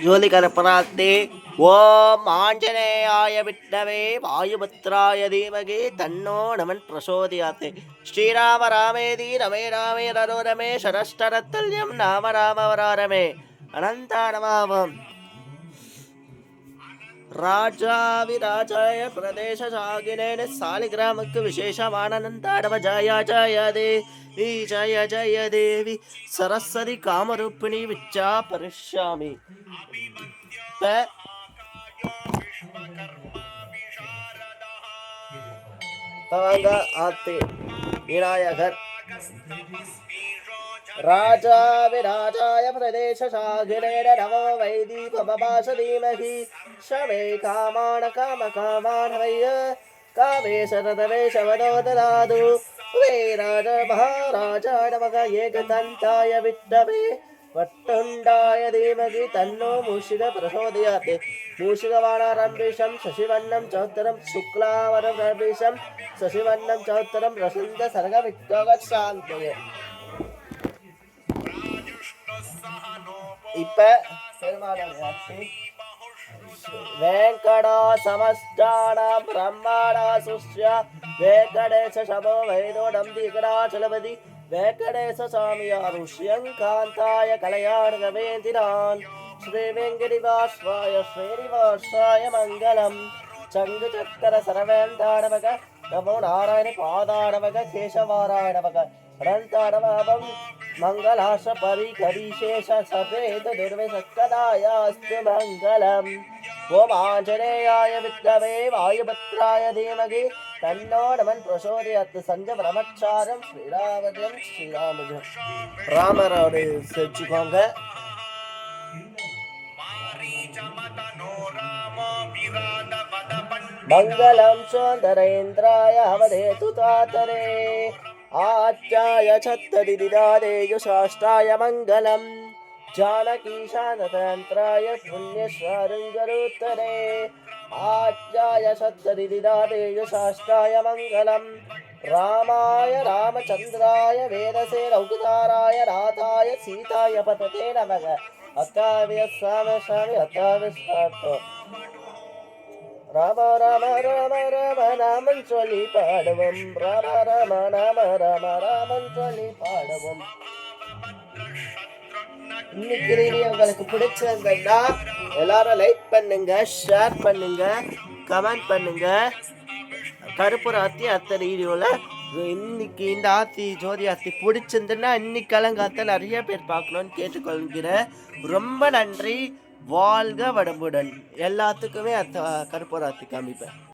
ஜோதிகரப்பராத்தே ஓம் ஆஞ்சநேயாய விட்னவே வாயுபத்ராய தீமகி தன்னோ நமன் பிரசோதியாத்தே ஸ்ரீராம ராமேதி ரமே ராமே ரமே சரஷ்டரத்தல்யம் நாம ராமவராரமே அனந்தானமாவம் ராஜாவிராஜாய பிரதேச சாகினேன சாலிகிராமக்கு விசேஷமானந்தாடவ ஜய ஜய தேவி ஜய ஜய தேவி சரஸ்வதி காமரூபிணி விச்சா பரிஷ்யாமி ஆத்தே விநாயகர் ராஜாவிராஜாய பிரதேச சாகினேன நமோ வைதீபமபாச தீமகி ஷமே காமான காம காமானவைய காமே சததவேஷவதோ ததாது வே ராஜ மகாராஜாய நமக ஏகதந்தாய விட்டவே வட்டுண்டாய தீமகி தன்னோ மூஷிக பிரசோதயாத்தே மூஷிகவாணாரம்பிஷம் சசிவண்ணம் சௌத்தரம் சுக்லாவரம் ரம்பிஷம் சசிவண்ணம் சௌத்தரம் ரசுந்த சர்க விக்டோகசாந்தயே. இப்ப வெங்கடா சமஸ்தானா பிரம்மாணா சுஷ்ய வெங்கடேச சமோ வைதோடம் திகடாச்சலபதி வெங்கடேச சாமியாருஷ்யம் காந்தாய கலையாடுகவேந்திரான் ஸ்ரீ வெங்கடிவாஸ்வாய ஸ்ரீனிவாசாய மங்களம் சங்கு சக்கர சரவேந்தாடவக நமோ நாராயண பாதாடவக கேசவாராயணவக அனந்தாடவம் மங்களாச பரிகரிசேஷ சபேத நிர்விசக்கதாயாஸ்து மங்களம். ஓம் ஆஞ்சநேயாய வித்மவே வாயுபத்ராய தீமகி தன்னோ நமன் பிரசோதயாத். சஞ்ச பிரமச்சாரம் ஸ்ரீராமஜம் ஸ்ரீராமஜம் ராமரோடு செஞ்சுக்கோங்க. மங்களம் சுந்தரேந்திராய அவதேது தாத்தரே ஆச்சாய சத்ததிதிதாதேயு சாஷ்டாய மங்களம் ஜானகீஷானதந்திராய புண்ணியஸ்வருங்கருத்தரே ஆச்சாய சத்ததிதிதாதேயு சாஷ்டாய மங்களம் ராமாய ராமச்சந்திராய வேதசே ரௌகுதாராய நாதாய சீதாய பததே நமக அத்தாவிய சாமி அத்தாவிஸ்வார்த்தோ ராம ராம ராம ராம ராமன் சொல்லி பாடுவோம் ராம ராம ராம ராம ராமன் சொல்லி பாடுவோம். இன்னைக்கு வீடியோ உங்களுக்கு பிடிச்சிருந்தா எல்லாரும் லைக் பண்ணுங்க, ஷேர் பண்ணுங்க, கமெண்ட் பண்ணுங்க. கருப்புராத்தி அத்தை வீடியோல இன்னைக்கு இந்த ஆத்தி ஜோதி ஆத்தி பிடிச்சிருந்துன்னா இன்னைக்கு கலங்காத்த நிறைய பேர் பார்க்கணும்னு கேட்டுக்கொள்கிறேன். ரொம்ப நன்றி. வாழ்க வடமுடன். எல்லாத்துக்குமே கருப்பூராத்தி காமிப்பேன்.